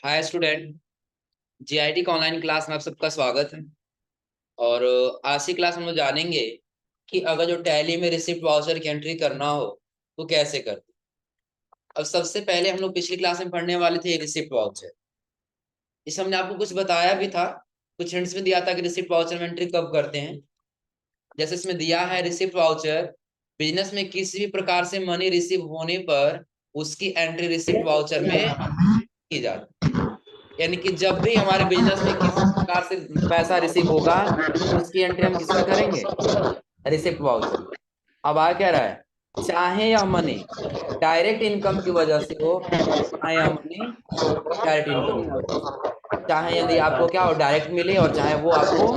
Hi student. GIT का online class में आप सबका स्वागत है। और आज की क्लास हम लोग जानेंगे कि अगर जो टैली में रिसिप्ट वाउचर की एंट्री करना हो तो कैसे करते। अब सबसे पहले हम लोग पिछली क्लास में पढ़ने वाले थे रिसिप्ट वाउचर। इस हमने आपको कुछ बताया भी था, कुछ हिंट्स में दिया था कि रिसिप्ट वाउचर में एंट्री कब करते हैं। जैसे इसमें दिया है रिसिप्ट वाउचर बिजनेस में किसी भी प्रकार से मनी रिसीव होने पर उसकी एंट्री रिसिप्ट वाउचर में की जाती है। यानी कि जब भी हमारे बिजनेस में किसी प्रकार से पैसा रिसीव होगा तो उसकी एंट्री हम किसमें करेंगे, रिसिप्ट वाउचर। अब आ क्या रहा है, चाहे यह मनी डायरेक्ट इनकम की वजह से हो, चाहे यह मनी इनडायरेक्ट इनकम की वजह से, चाहे यदि आपको क्या हो डायरेक्ट मिले और चाहे वो आपको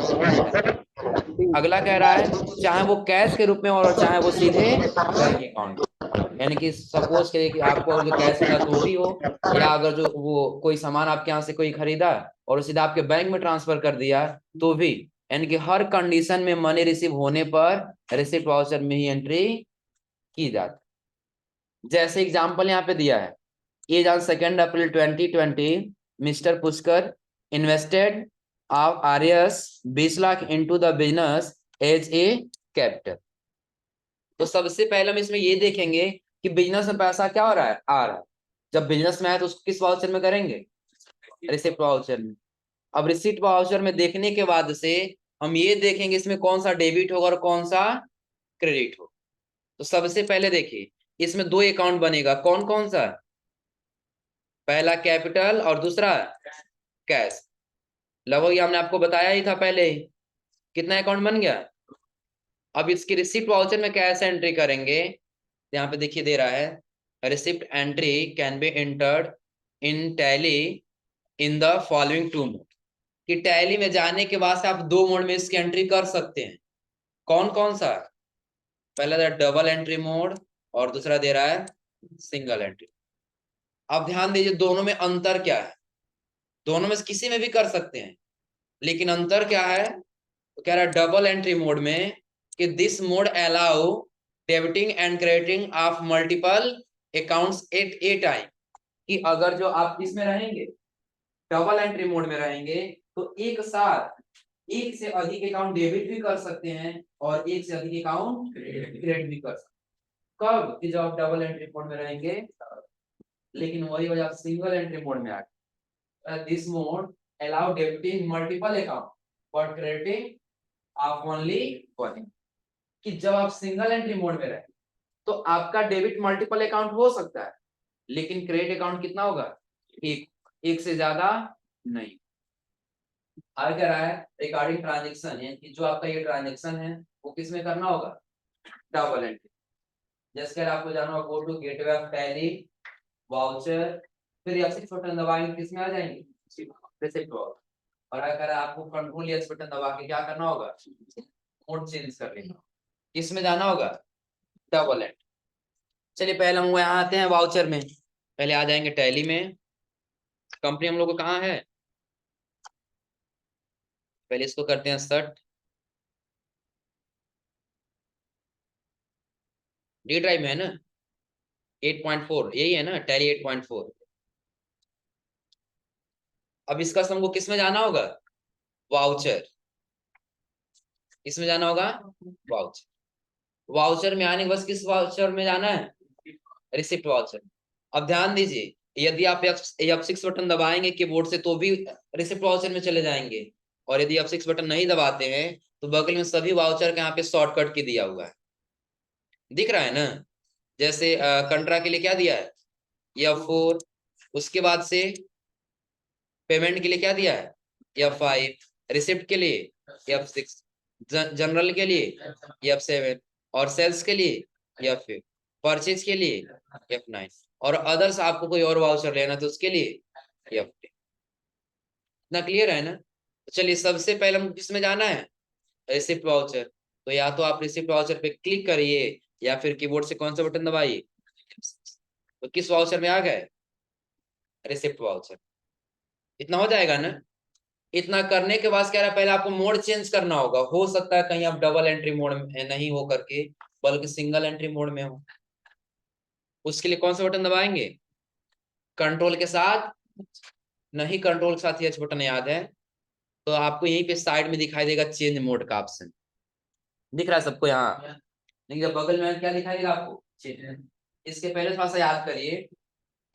अगला कह रहा है चाहे वो कैश के रूप में और चाहे वो सीधे बैंक अकाउंट। यानी कि सपोज करिए कि आपको अगर जो कैश मिला तो भी हो, या अगर जो वो कोई सामान आपके यहाँ से कोई खरीदा और सीधा आपके बैंक में ट्रांसफर कर दिया तो भी, यानी कि हर कंडीशन में मनी रिसीव होने पर रिसिप्ट वाउचर में ही एंट्री की जाती। जैसे एग्जांपल यहाँ पे दिया है, as on 2 April 2020 mister Pushkar invested of RS 20 lakh into the business as a capital. तो सबसे पहले हम इसमें ये देखेंगे कि बिजनेस में पैसा क्या हो रहा है, आ रहा है। जब बिजनेस में आए तो उसको किस वाउचर में करेंगे, रिसिप्ट वाउचर में। अब रिसिप्ट वाउचर में देखने के बाद से हम ये देखेंगे इसमें कौन सा डेबिट होगा और कौन सा क्रेडिट हो। तो सबसे पहले देखिए इसमें दो अकाउंट बनेगा, कौन कौन सा, पहला कैपिटल और दूसरा कैश। लगभग ये हमने आपको बताया ही था पहले ही। कितना अकाउंट बन गया। अब इसकी रिसिप्ट वाउचर में कैसे एंट्री करेंगे, यहाँ पे देखिए दे रहा है receipt entry can be entered in Tally in the following two mode. कि टैली में जाने के बाद से आप दो मोड में इसकी एंट्री कर सकते हैं। कौन कौन सा, पहला डबल एंट्री मोड और दूसरा दे रहा है सिंगल एंट्री। अब ध्यान दीजिए दोनों में अंतर क्या है, दोनों में से किसी में भी कर सकते हैं, लेकिन अंतर क्या है, तो कह रहा है डबल एंट्री मोड में कि this mode allow debiting and crediting of multiple accounts at A time. कि अगर जो आप इसमें रहेंगे डबल एंट्री मोड में रहेंगे तो एक साथ एक से अधिक अकाउंट डेबिट भी कर सकते हैं और एक से अधिक अकाउंट क्रेडिट भी कर सकते हैं। कब कि जब आप डबल एंट्री मोड में रहेंगे। लेकिन वही वजह सिंगल एंट्री मोड में आ गया, this mode allow debiting multiple account but crediting of only one. कि जब आप सिंगल एंट्री मोड में रहे तो आपका डेबिट मल्टीपल अकाउंट हो सकता है, लेकिन क्रेडिट अकाउंट कितना होगा, एक, एक से ज्यादा नहीं। आगे कह रहा है रिगार्डिंग ट्रांजेक्शन, यानी कि जो आपका ये ट्रांजेक्शन है वो किस में करना होगा, डबल एंट्री। जैसे कि आपको जाना होगा go to gateway of Tally voucher, फिर F6 बटन दबाएंगे किस में आ जाएंगे, रिसिप्ट वाउचर। और अगर आपको कंट्रोल F बटन दबा के क्या करना होगा, मोड चेंज कर लेना। किस में जाना होगा, डबल एंट्री। चलिए पहले हम यहाँ आते हैं वाउचर में, पहले आ जाएंगे टैली में। कंपनी हम लोग को कहाँ है, पहले इसको करते हैं सर्च, डी ड्राइव में है ना 8.4, यही है ना टैली 8.4। अब इसका हमको किस में जाना होगा, वाउचर। इसमें जाना होगा वाउचर। वाउचर में आने के बस किस वाउचर में जाना है, रिसिप्ट वाउचर। अब ध्यान दीजिए यदि आप F6 बटन दबाएंगे कीबोर्ड से तो भी रिसिप्ट वाउचर में चले जाएंगे, और यदि F6 बटन नहीं दबाते हैं तो बगल में सभी वाउचर के यहाँ पे शॉर्टकट की दिया हुआ है, दिख रहा है ना। जैसे कंट्रा के लिए क्या दिया है, F4, उसके बाद से पेमेंट के लिए क्या दिया है F5, रिसिप्ट के लिए F6, जनरल के लिए F7, और सेल्स के लिए F8, परचेज के लिए F9, और अदर्स आपको कोई और वाउचर लेना तो उसके लिए F10। इतना क्लियर है ना। तो चलिए सबसे पहले हम किस में जाना है, रिसिप्ट वाउचर। तो या तो आप रिसिप्ट वाउचर पे क्लिक करिए या फिर कीबोर्ड से कौन सा बटन दबाइए, तो किस वाउचर में आ गए, रिसिप्ट वाउचर। इतना हो जाएगा ना। इतना करने के बाद क्या रहा, पहले आपको मोड चेंज करना होगा। हो सकता है कहीं आप डबल एंट्री मोड में नहीं हो करके बल्कि सिंगल एंट्री मोड में हो। उसके लिए कौन सा बटन दबाएंगे, कंट्रोल के साथ नहीं, कंट्रोल के साथ एच बटन याद है तो आपको यहीं पे साइड में दिखाई देगा चेंज मोड का ऑप्शन, दिख रहा है सबको यहाँ? लेकिन जब बगल में क्या दिखाई देगा आपको? चेंज। इसके पहले थोड़ा सा याद करिए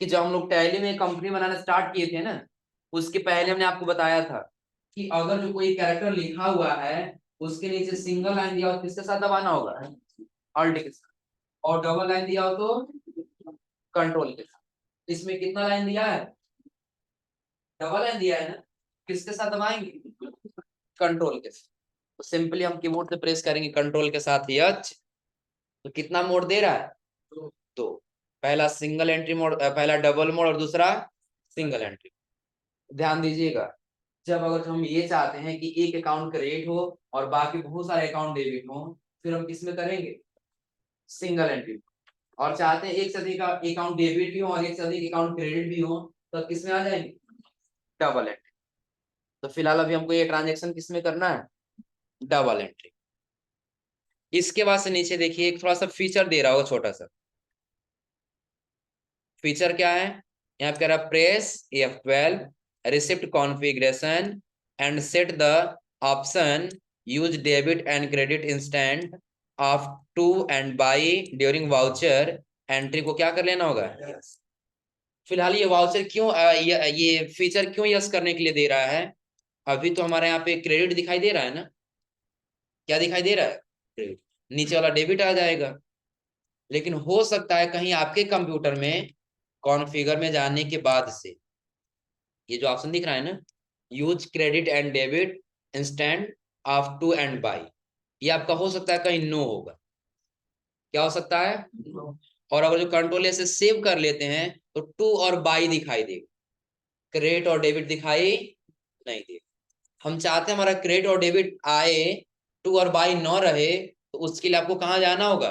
कि जब हम लोग टैली में कंपनी बनाना स्टार्ट किए थे ना, उसके पहले हमने आपको बताया था कि अगर जो कोई कैरेक्टर लिखा हुआ है उसके नीचे सिंगल लाइन दिया हो किसके साथ दबाना होगा? ऑल्ट के साथ। और डबल लाइन दिया हो तो कंट्रोल के साथ। इसमें कितना लाइन दिया है? डबल लाइन दिया है ना, किसके साथ दबाएंगे? कंट्रोल के साथ। तो सिंपली हम कीबोर्ड से प्रेस करेंगे कंट्रोल के साथ एच, तो कितना मोड दे रहा है? तो पहला सिंगल एंट्री मोड, पहला डबल मोड और दूसरा सिंगल एंट्री। ध्यान दीजिएगा, जब अगर हम ये चाहते हैं कि एक अकाउंट क्रेडिट हो और बाकी बहुत सारे अकाउंट डेबिट हो, फिर हम किस में करेंगे? Single entry. और चाहते हैं एक से अधिक अकाउंट डेबिट भी हो और एक से अधिक अकाउंट क्रेडिट भी हो, तो किस में आ जाएंगे? Double entry. तो फिलहाल अभी हमको ये ट्रांजेक्शन किस में करना है? Double entry. इसके बाद से नीचे देखिए एक थोड़ा सा फीचर दे रहा होगा छोटा सा। फीचर क्या है? यहाँ पे कह रहा press F12 receipt configuration and set the option use debit and credit instead of to and by during voucher entry को क्या कर लेना होगा? फिलहाल ये वाउचर क्यों ये फीचर क्यों यस करने के लिए दे रहा है? अभी तो हमारे यहाँ पे क्रेडिट दिखाई दे रहा है ना, क्या दिखाई दे रहा है? क्रेडिट। नीचे वाला डेबिट आ जाएगा। लेकिन हो सकता है कहीं आपके कंप्यूटर में कॉन्फ़िगर में जाने के बाद से ये जो ऑप्शन दिख रहा है ना, use credit and debit instead of to and by, ये आपका हो सकता है कहीं नो होगा। क्या हो सकता है? और अगर जो कंट्रोल से सेव कर लेते हैं तो टू और बाई दिखाई देगा, क्रेडिट और डेबिट दिखाई नहीं देगा। हम चाहते हैं हमारा क्रेडिट और डेबिट आए, टू और बाई न रहे, तो उसके लिए आपको कहाँ जाना होगा?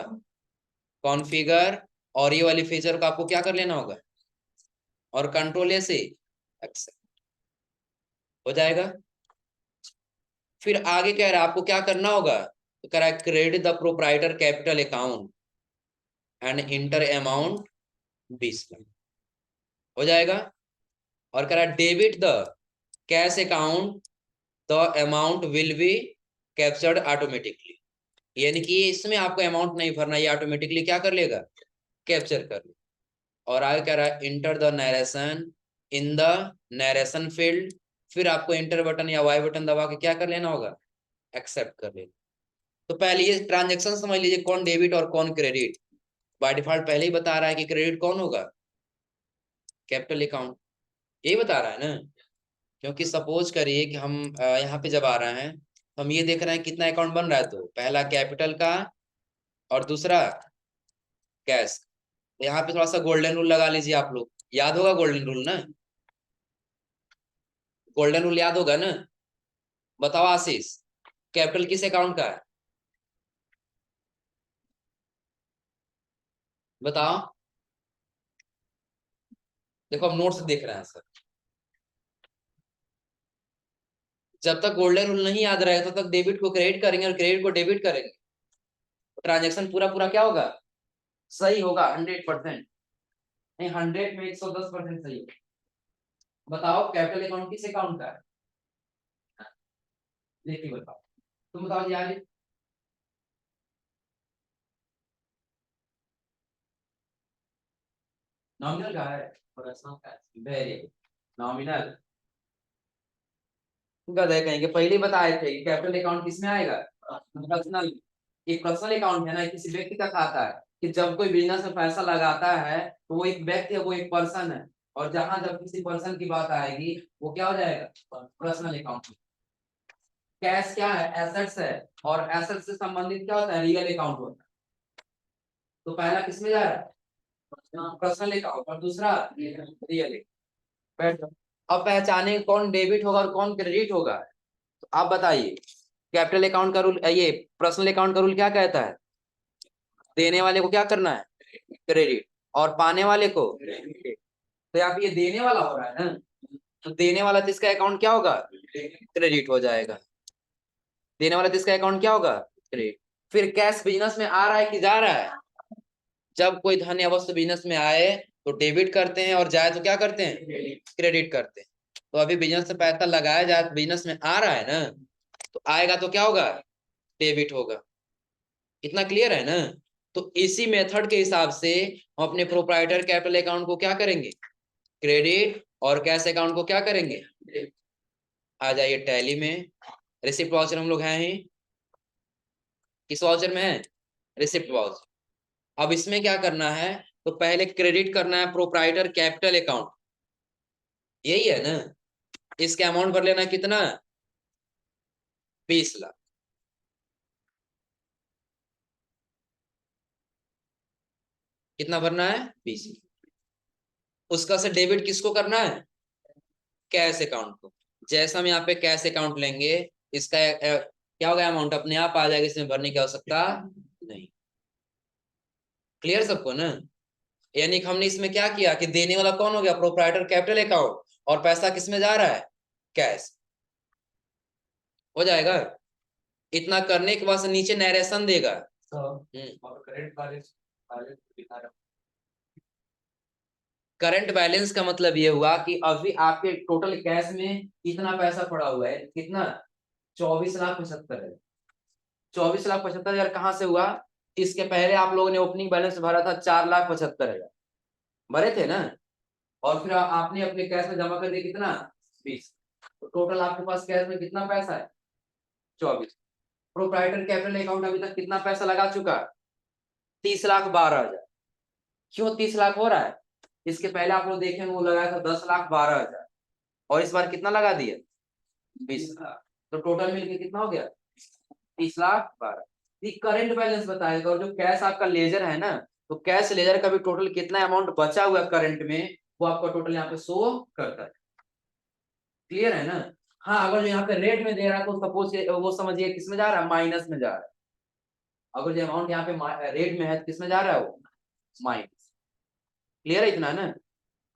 कॉन्फ़िगर, और ये वाली फीचर को आपको क्या कर लेना होगा? और कंट्रोल से एक्सेप्ट हो जाएगा। फिर आगे कह रहा है आपको क्या करना होगा, तो कह रहा है credit the proprietor capital account and inter amount 20 lakh हो जाएगा। और कह रहा है debit the cash account the amount will be captured automatically, यानी कि इसमें आपको अमाउंट नहीं भरना, ये ऑटोमेटिकली क्या कर लेगा? कैप्चर कर लेगा। और आगे कह रहा है enter the narration in the narration field, फिर आपको इंटर बटन या वाई बटन दबा के क्या कर लेना होगा? एक्सेप्ट कर लेना। तो पहले ये ट्रांजेक्शन समझ लीजिए, कौन डेबिट और कौन क्रेडिट। बाय डिफॉल्ट पहले ही बता रहा है कि क्रेडिट कौन होगा? कैपिटल अकाउंट, यही बता रहा है ना। क्योंकि सपोज करिए कि हम यहाँ पे जब आ रहे हैं तो हम ये देख रहे हैं कितना अकाउंट बन रहा है, तो पहला कैपिटल का और दूसरा कैश। तो यहाँ पे थोड़ा सा गोल्डन रूल लगा लीजिए, आप लोग याद होगा गोल्डन रूल ना? गोल्डन रूल याद होगा ना? बताओ आशीष, कैपिटल किस अकाउंट का है? बताओ। देखो हम नोट्स देख रहे हैं सर, जब तक गोल्डन रूल नहीं याद रहेगा तब तक डेबिट को क्रेडिट करेंगे और क्रेडिट को डेबिट करेंगे, ट्रांजेक्शन पूरा पूरा क्या होगा? सही होगा 100%। नहीं, 100 में 110% सही होगा। बताओ कैपिटल अकाउंट किस अकाउंट का है? देखिए बताओ, तुम बताओ जी आगे। नॉमिनल का है? Very good, nominal. गधे कहेंगे, पहले ही बताए थे कि कैपिटल अकाउंट किस में आएगा? पर्सनल। एक पर्सनल अकाउंट है ना, किसी व्यक्ति का खाता है, कि जब कोई बिजनेस में पैसा लगाता है तो वो एक व्यक्ति है, वो एक पर्सन है। और जहां जब किसी पर्सन की बात आएगी वो क्या हो जाएगा? Personal account. कैश क्या है? एसेट्स है। और एसेट्स से संबंधित क्या होता है? रियल अकाउंट होता है। तो पहला किस में जा रहा है? पर्सनल अकाउंट, और दूसरा रियल। बैठ जाओ। अब पहचाने कौन डेबिट होगा और कौन क्रेडिट होगा, तो आप बताइए। कैपिटल अकाउंट का रूल, ये पर्सनल अकाउंट का रूल क्या कहता है? देने वाले को क्या करना है? क्रेडिट। और पाने वाले को डेबिट। तो यहाँ पे ये देने वाला हो रहा है ना, तो देने वाला जिसका अकाउंट क्या होगा? क्रेडिट हो जाएगा। देने वाला जिसका अकाउंट क्या होगा? क्रेडिट। फिर कैश बिजनेस में आ रहा है कि जा रहा है? जब कोई धन या वस्तु बिजनेस में आए तो डेबिट करते हैं और जाए तो क्या करते हैं? क्रेडिट करते हैं। तो अभी बिजनेस से पैसा लगाया जाए, बिजनेस में आ रहा है ना, तो आएगा तो क्या होगा, डेबिट होगा। इतना क्लियर है ना। तो इसी मेथड के हिसाब से हम अपने प्रोप्राइटर कैपिटल अकाउंट को क्या करेंगे, क्रेडिट, और कैश अकाउंट को क्या करेंगे। आ जाइए टैली में, रिसिप्ट वाउचर हम लोग हैं ही, किस वाउचर में है, रिसिप्ट वाउचर। अब इसमें क्या करना है, तो पहले क्रेडिट करना है प्रोप्राइटर कैपिटल अकाउंट, यही है ना। इसके अमाउंट भर लेना कितना, 20 लाख। कितना भरना है, 20। उसका से डेबिट किसको करना है, कैश अकाउंट को। जैसा हम यहाँ पे कैश अकाउंट लेंगे, इसका क्या होगा, अमाउंट अपने आप आ जाएगा, इसमें भरने की आवश्यकता नहीं। क्लियर सबको ना। यानी कि हमने इसमें क्या किया कि देने वाला कौन हो गया, प्रोप्राइटर कैपिटल अकाउंट, और पैसा किसमें जा रहा है, कैश। हो जाएगा। इतना करने के बाद से नीचे नरेशन देगा। और करंट बैलेंस का मतलब ये हुआ कि अभी आपके टोटल कैश में कितना पैसा पड़ा हुआ है, कितना, 24,75,000। 24,75,000 कहाँ से हुआ, इसके पहले आप लोगों ने ओपनिंग बैलेंस भरा था 4,75,000 भरे थे ना, और फिर आपने अपने कैश में जमा कर दिया कितना, 20। तो टोटल आपके पास कैश में कितना पैसा है, 24। प्रोप्राइटर कैपिटल अकाउंट अभी तक कितना पैसा लगा चुका, 30,12,000। क्यों 30 लाख हो रहा है, इसके पहले आप लोग देखें वो लगाया था 10,12,000, और इस बार कितना लगा दिया, 20 लाख। तो टोटल मिलकर कितना हो गया, 30,12,000। ये करंट बैलेंस बताएगा, और जो कैश आपका लेजर है ना, तो कैश लेजर का भी टोटल कितना अमाउंट बचा हुआ है करंट में, वो आपका टोटल यहाँ पे शो करता है। क्लियर है ना। हाँ, अगर जो यहाँ पे रेट में दे रहा है तो सपोज वो समझिए किसमें जा रहा है, माइनस में जा रहा है। अगर जो अमाउंट यहाँ पे रेट में है तो किसमें जा रहा है, वो माइनस। क्लियर है इतना ना।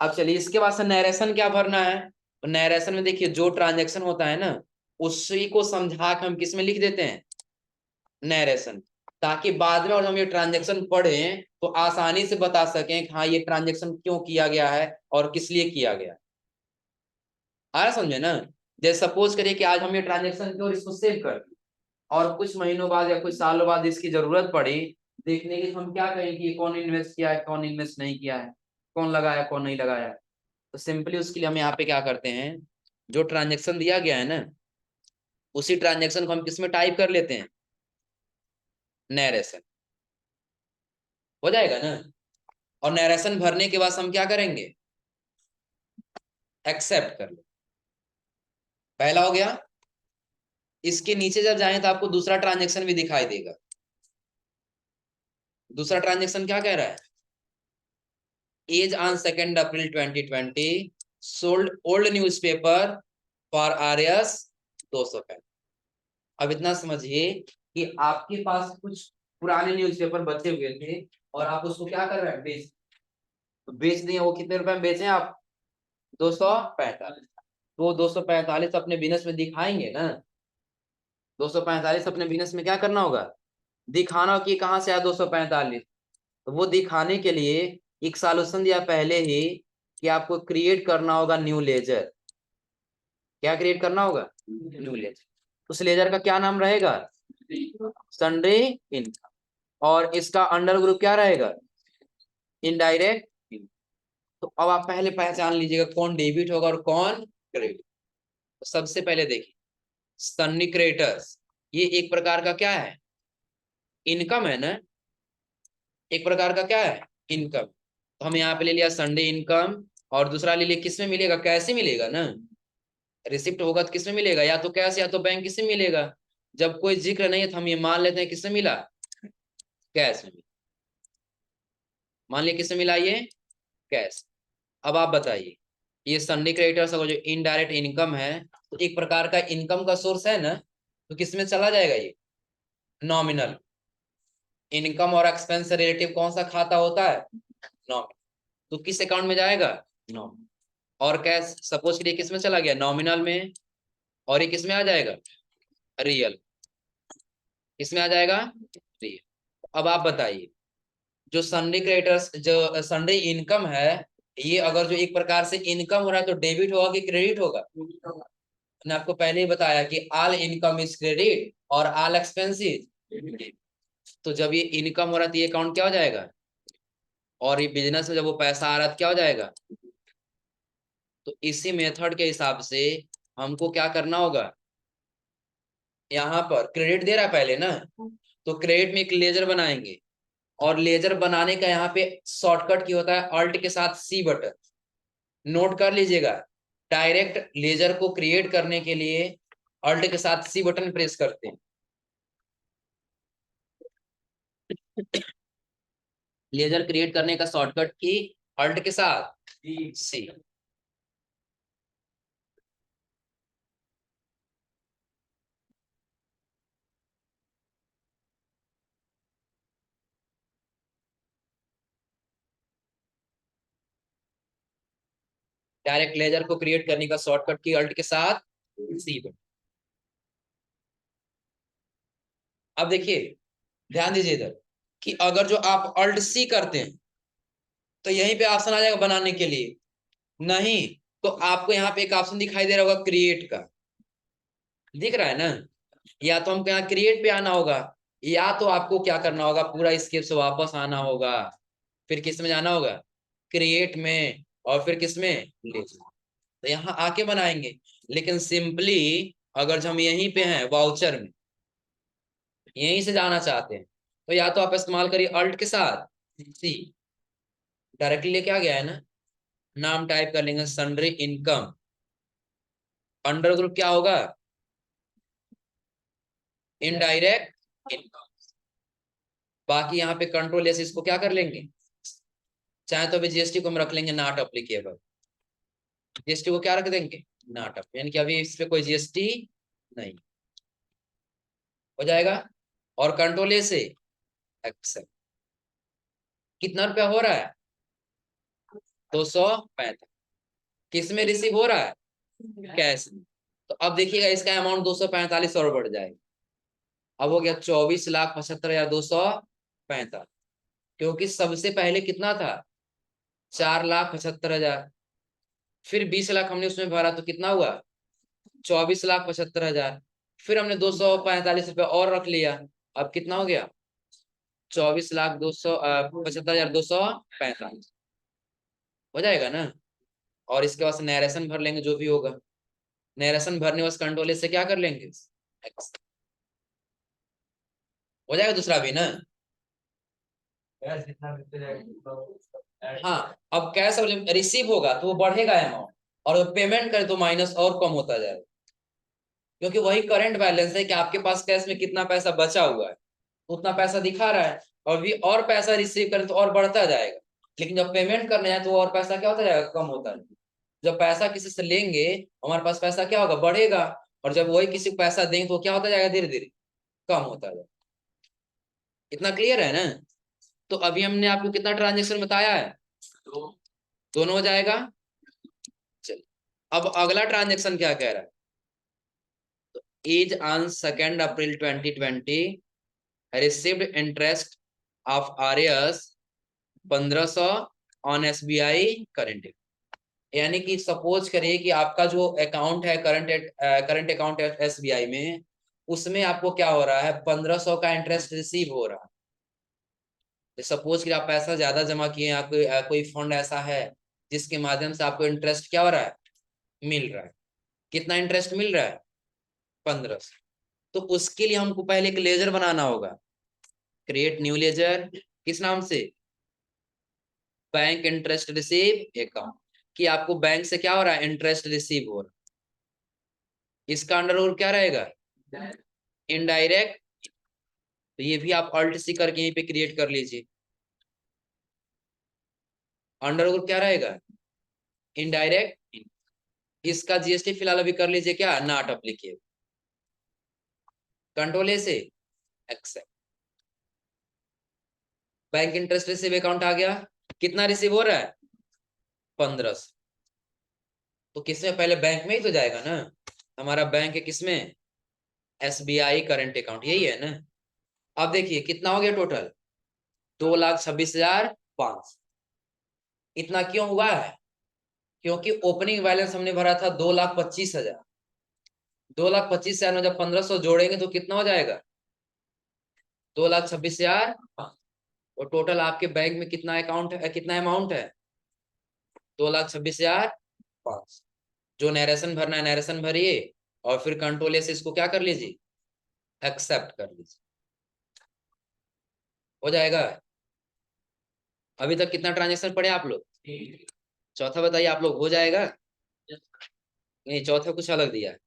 अब चलिए इसके बाद से नरेशन क्या भरना है। तो नरेशन में देखिए जो ट्रांजेक्शन होता है ना, उसी को समझा के हम किस में लिख देते हैं, नरेशन, ताकि बाद में और हम ये ट्रांजेक्शन पढ़ें तो आसानी से बता सकें कि हाँ ये ट्रांजेक्शन क्यों किया गया है और किस लिए किया गया। आ रहा समझे ना। जैसे सपोज करिए कि आज हम ये ट्रांजेक्शन की और इसको सेव कर दिए, और कुछ महीनों बाद या कुछ सालों बाद इसकी जरूरत पड़ी देखने की, तो हम क्या कहें कि कौन इन्वेस्ट किया है, कौन इन्वेस्ट नहीं किया है, कौन लगाया कौन नहीं लगाया। तो सिंपली उसके लिए हम यहाँ पे क्या करते हैं, जो ट्रांजेक्शन दिया गया है ना, उसी ट्रांजेक्शन को हम किस में टाइप कर लेते हैं, नरेशन। हो जाएगा ना। और नरेशन भरने के बाद हम क्या करेंगे, एक्सेप्ट कर लो। पहला हो गया। इसके नीचे जब जाएं तो आपको दूसरा ट्रांजेक्शन भी दिखाई देगा। दूसरा ट्रांजेक्शन क्या कह रहा है, as on 2 April 2020 sold old newspaper for RS 200। अब इतना समझिए कि आपके पास कुछ पुराने न्यूज़पेपर बचे हुए थे, और आप उसको क्या कर रहे हैं, बेच दिए। वो कितने रुपए में बेचे आप, 245। तो वो 245 अपने बिजनेस में दिखाएंगे ना। 245 अपने बिजनेस में क्या करना होगा, दिखाना कि कहाँ से आया 245। तो वो दिखाने के लिए एक सॉल्यूशन दिया पहले ही, कि आपको क्रिएट करना होगा न्यू लेजर। क्या क्रिएट करना होगा, न्यू लेजर। उस लेजर का क्या नाम रहेगा, सन्डे इनकम। और इसका अंडर ग्रुप क्या रहेगा, इनडायरेक्ट। तो अब आप पहले पहचान लीजिएगा कौन डेबिट होगा और कौन क्रेडिट। तो सबसे पहले देखिए, सन्नी क्रेडिटर्स, ये एक प्रकार का क्या है, इनकम है ना। एक प्रकार का क्या है, इनकम। तो हम यहाँ पे ले लिया संडे इनकम, और दूसरा ले लिया किसमें मिलेगा, कैसे मिलेगा ना। रिसिप्ट होगा तो किसमें मिलेगा, या तो कैश या तो बैंक, किसमें मिलेगा। जब कोई जिक्र नहीं है तो हम ये मान लेते हैं किसमें मिला, कैश में। मान लिया किसमें मिला, ये कैश। अब आप बताइए, ये सन्नी क्रेडिटर्स अगर जो इनडायरेक्ट इनकम है, तो एक प्रकार का इनकम का सोर्स है ना, तो किसमें चला जाएगा, ये नॉमिनल। इनकम और एक्सपेंस से रिलेटिव कौन सा खाता होता है, नॉमिनल। तो किस अकाउंट में जाएगा, नॉमिनल। और कैश सपोज के लिए किसमें चला गया, नॉमिनल में। और ये किसमें आ जाएगा, रियल। किसमें आ जाएगा, रियल। अब आप बताइए, जो संडे क्रेडिटर्स, जो संडे इनकम है, ये अगर जो एक प्रकार से इनकम हो रहा है तो डेबिट होगा कि क्रेडिट होगा? मैंने आपको पहले ही बताया कि ऑल इनकम इज क्रेडिट और ऑल एक्सपेंसिस। तो जब ये इनकम हो रहा है तो ये अकाउंट क्या हो जाएगा? और ये बिजनेस में जब वो पैसा आ रहा है तो क्या हो जाएगा? तो इसी मेथड के हिसाब से हमको क्या करना होगा? यहाँ पर क्रेडिट दे रहा है पहले ना, तो क्रेडिट में एक लेजर बनाएंगे, और लेजर बनाने का यहाँ पे शॉर्टकट की होता है अल्ट के साथ सी बटन। नोट कर लीजिएगा, डायरेक्ट लेजर को क्रिएट करने के लिए अल्ट के साथ सी बटन प्रेस करते हैं। लेजर क्रिएट करने का शॉर्टकट की अल्ट के साथ सी। डायरेक्ट लेजर को क्रिएट करने का शॉर्टकट की अल्ट के साथ सी बटन। अब देखिए, ध्यान दीजिए इधर कि अगर जो आप अल्ट सी करते हैं तो यहीं पे ऑप्शन आ जाएगा बनाने के लिए। नहीं, तो आपको यहाँ पे एक ऑप्शन दिखाई दे रहा होगा क्रिएट का, दिख रहा है ना? या तो हमको यहाँ क्रिएट पे आना होगा, या तो आपको क्या करना होगा, पूरा स्केप से वापस आना होगा, फिर किस में जाना होगा? क्रिएट में, और फिर किस में? लेजर। तो यहाँ आके बनाएंगे। लेकिन सिंपली अगर जो हम यहीं पे हैं वाउचर में, यहीं से जाना चाहते हैं, तो या तो आप इस्तेमाल करिए अल्ट के साथ सी, डायरेक्टली लेके आ गया है ना। नाम टाइप कर लेंगे सन्ड्री इनकम, अंडर ग्रुप क्या होगा? Indirect income. बाकी यहाँ पे कंट्रोल एस, इसको क्या कर लेंगे, चाहे तो अभी जीएसटी को हम रख लेंगे नॉट अप्लीकेबल। जीएसटी को क्या रख देंगे? नॉट अप, यानी कि अभी इस पे कोई जीएसटी नहीं। हो जाएगा। और कंट्रोल ए से एक्सेप्ट। कितना रुपया हो रहा है? 235। किस में रिसीव हो रहा है? कैश में। तो अब देखिएगा इसका अमाउंट 245 और बढ़ जाएगा। अब हो गया 24,75,245, क्योंकि सबसे पहले कितना था? 4,75,000। फिर 20 लाख हमने उसमें भरा तो कितना हुआ? 24,75,000। फिर हमने 245 रुपये और रख लिया, अब कितना हो गया? 24,75,245। हो जाएगा ना? और इसके बाद नैरेशन भर लेंगे जो भी होगा। नैरेशन भरने बस कंट्रोल से क्या कर लेंगे? X। हो जाएगा दूसरा भी ना। हाँ, अब कैश रिसीव होगा तो वो बढ़ेगा अमाउंट, और पेमेंट करे तो माइनस और कम होता जाएगा, क्योंकि वही करंट बैलेंस है कि आपके पास कैश में कितना पैसा बचा हुआ है, उतना पैसा दिखा रहा है। और भी और पैसा रिसीव करें तो और बढ़ता जाएगा, लेकिन जब पेमेंट करने जाए तो और पैसा क्या होता जाएगा? कम होता है। जब पैसा किसी से लेंगे, हमारे पास पैसा क्या होगा? बढ़ेगा। और जब वही किसी को पैसा देंगे तो क्या होता जाएगा? धीरे धीरे कम होता जाएगा। इतना क्लियर है ना? तो अभी हमने आपको कितना ट्रांजेक्शन बताया है? दोनों हो जाएगा। चलिए, अब अगला ट्रांजेक्शन क्या कह रहा है? Is on 2 April 2020 received interest of RS 1,500 on SBI current. यानी कि सपोज करिए कि आपका जो अकाउंट है करंट अकाउंट है एसबीआई में, उसमें आपको क्या हो रहा है? 1,500 का इंटरेस्ट रिसीव हो रहा है। सपोज कि आप पैसा ज्यादा जमा किए, आपको कोई फंड ऐसा है जिसके माध्यम से आपको इंटरेस्ट क्या हो रहा है? मिल रहा है। कितना इंटरेस्ट मिल रहा है? 1,500। तो उसके लिए हमको पहले एक लेजर बनाना होगा। क्रिएट न्यू लेजर, किस नाम से? Bank interest receive account. कि आपको बैंक से क्या हो रहा है? इंटरेस्ट रिसीव हो रहा है। इसका अंडर रूल क्या रहेगा? इनडायरेक्ट। तो ये भी आप अल्ट सी करके यहीं पे क्रिएट कर लीजिए। अंडर रूल क्या रहेगा? इनडायरेक्ट। इसका जीएसटी फिलहाल अभी कर लीजिए क्या? Not applicable. कंट्रोल ए से accept. Bank interest receive account आ गया। कितना रिसीव हो रहा है? 1,500। तो किसमें? पहले बैंक में ही तो जाएगा ना। हमारा बैंक है किसमें? एसबीआई करंट अकाउंट, यही है ना। अब देखिए कितना हो गया टोटल? 2,26,500। इतना क्यों हुआ है? क्योंकि ओपनिंग बैलेंस हमने भरा था 2,25,000। 2,25,000 में जब 1,500 जोड़ेंगे तो कितना हो जाएगा? 2,26,000। और टोटल आपके बैंक में कितना अकाउंट है, कितना अमाउंट है? 2,26,500। जो नरेशन भरना है नरेशन भरिए, और फिर कंट्रोल से इसको क्या कर लीजिए, एक्सेप्ट कर लीजिए। हो जाएगा। अभी तक कितना ट्रांजेक्शन पड़े आप लोग? चौथा बताइए आप लोग, हो जाएगा? नहीं, चौथा कुछ अलग दिया है।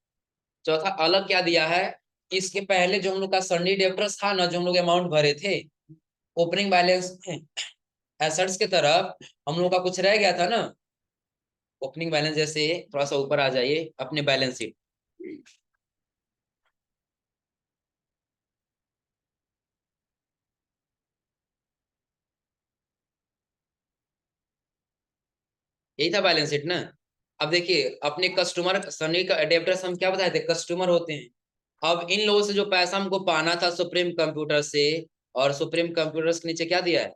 चौथा अलग क्या दिया है? इसके पहले जो हम लोग का सन्नी डेब्टर्स था ना, जो हम लोग अमाउंट भरे थे ओपनिंग बैलेंस में, एसेट्स की तरफ हम लोग का कुछ रह गया था ना। ओपनिंग बैलेंस जैसे थोड़ा सा ऊपर आ जाइए अपने बैलेंस शीट। यही था बैलेंस शीट ना। अब देखिए अपने कस्टमर सनी का डेब्टर्स हम क्या बताए थे, कस्टमर होते हैं। अब इन लोगों से जो पैसा हमको पाना था सुप्रीम कंप्यूटर से, और सुप्रीम कंप्यूटर्स के नीचे क्या दिया है,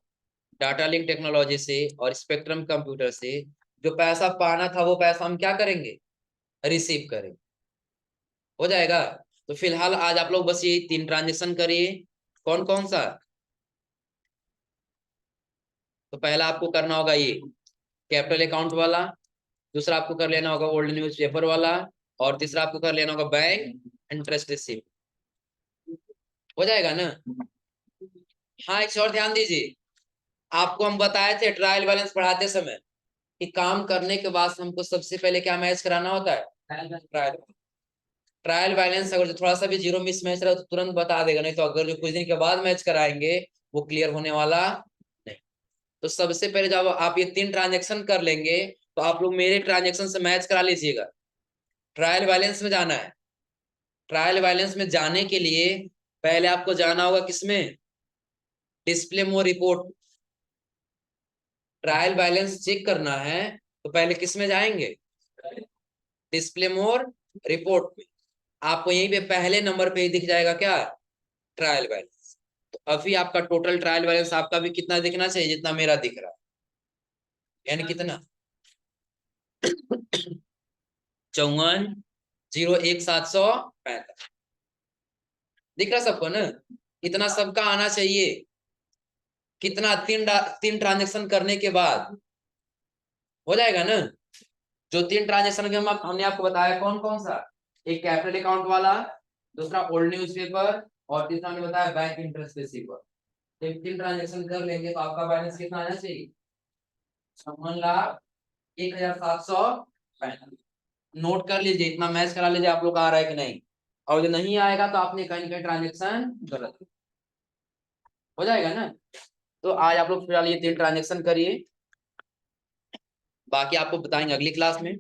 डाटा लिंक टेक्नोलॉजी से और स्पेक्ट्रम कंप्यूटर से, जो पैसा पाना था वो पैसा हम क्या करेंगे, रिसीव करेंगे। हो जाएगा। तो फिलहाल आज आप लोग बस ये 3 ट्रांजेक्शन करिए। कौन कौन सा? तो पहला आपको करना होगा ये कैपिटल अकाउंट वाला, दूसरा आपको कर लेना होगा ओल्ड न्यूज पेपर वाला, और तीसरा आपको कर लेना होगा बैंक इंटरेस्ट रिसीव। हो जाएगा ना? हाँ, एक और ध्यान दीजिए। आपको हम बताए थे ट्रायल बैलेंस पढ़ाते समय कि काम करने के बाद हमको सबसे पहले क्या मैच कराना होता है, ट्रायल। ट्रायल बैलेंस अगर जो थोड़ा सा भी जीरो मिस मैच रहा तो तुरंत बता देगा, नहीं तो अगर जो कुछ दिन के बाद मैच कराएंगे वो क्लियर होने वाला नहीं। तो सबसे पहले जब आप ये 3 ट्रांजेक्शन कर लेंगे तो आप लोग मेरे ट्रांजेक्शन से मैच करा लीजिएगा। ट्रायल बैलेंस में जाना है। ट्रायल बैलेंस में जाने के लिए पहले आपको जाना होगा किसमें, डिस्प्ले मोर रिपोर्ट। ट्रायल बैलेंस चेक करना है तो पहले किसमें जाएंगे, डिस्प्ले मोर रिपोर्ट में। आपको यहीं पे पहले नंबर पे ही दिख जाएगा क्या, ट्रायल बैलेंस। तो अभी आपका टोटल ट्रायल बैलेंस आपका भी कितना दिखना चाहिए, जितना मेरा दिख रहा है, यानी कितना 54,01,765 दिख रहा सबको ना। इतना सबका आना चाहिए। कितना, 3 ट्रांजेक्शन करने के बाद हो जाएगा ना। जो 3 ट्रांजेक्शन के हमने आपको बताया कौन कौन सा, एक कैपिटल अकाउंट वाला, दूसरा ओल्ड न्यूज़पेपर, और तीसरा हमने बताया बैंक इंटरेस्ट रिसीवर। जब 3 ट्रांजेक्शन कर लेंगे तो आपका बैलेंस कितना आना चाहिए, 56,01,765। नोट कर लीजिए, इतना मैच करा लीजिए आप लोग का आ रहा है कि नहीं। और जो नहीं आएगा तो आपने कहीं ना कहीं ट्रांजेक्शन गलत। हो जाएगा ना। तो आज आप लोग फिलहाल ये 3 ट्रांजेक्शन करिए, बाकी आपको बताएंगे अगली क्लास में।